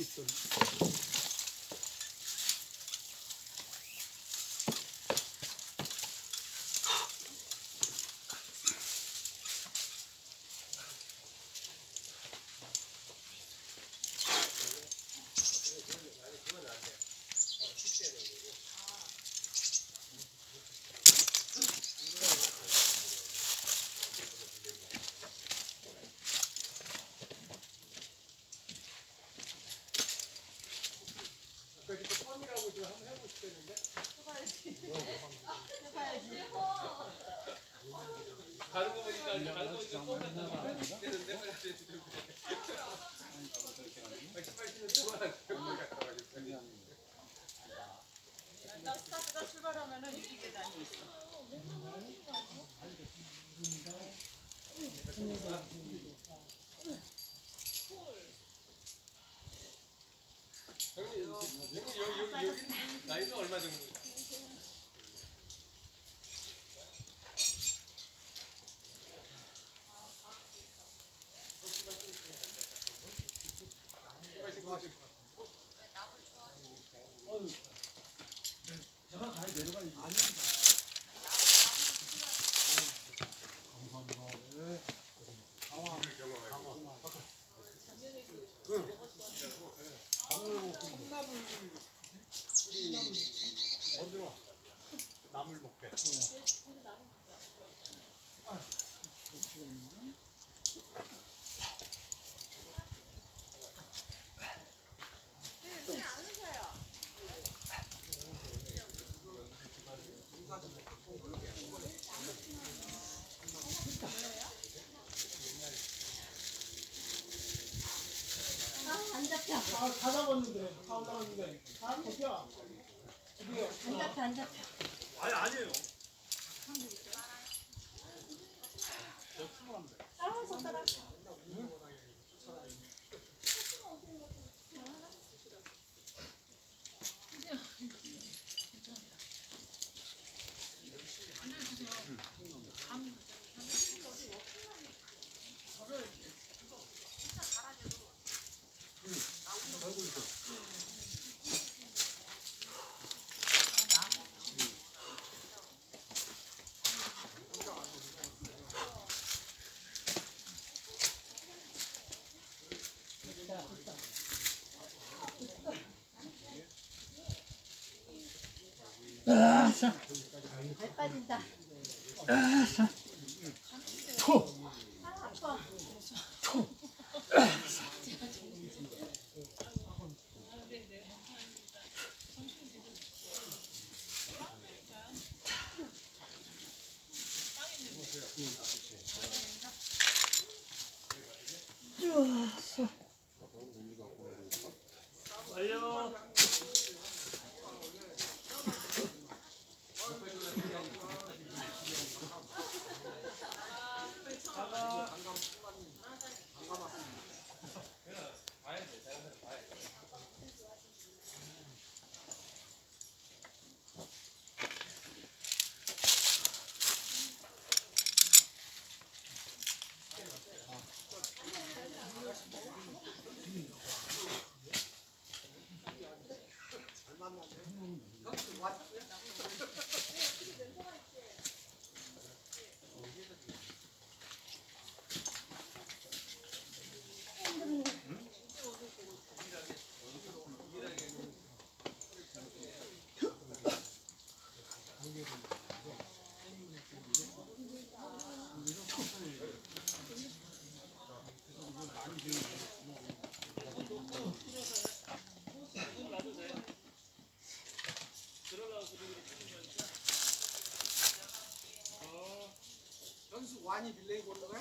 있어. 펌이라고 지금 한번 해보고 싶었는데. 해봐야지. 다른 거 보니까 다른 거 보니까 펌 같다고 되는데 나 스타트가 출발하면은 유리계단이 있어. 여기 나이가 얼마 정도? 제가 다 내려가야지. 나물 먹게. 안 잡혀. 다 잡았는데, 다 올라갔는데, 다 잡혀. 안 잡혀, 안 잡혀. 아니, 아니에요. 아, 손가락. 발 빠진다. 톡! 아파. 좋았어. 완료. 연수 완이 빌레이 보는 거야?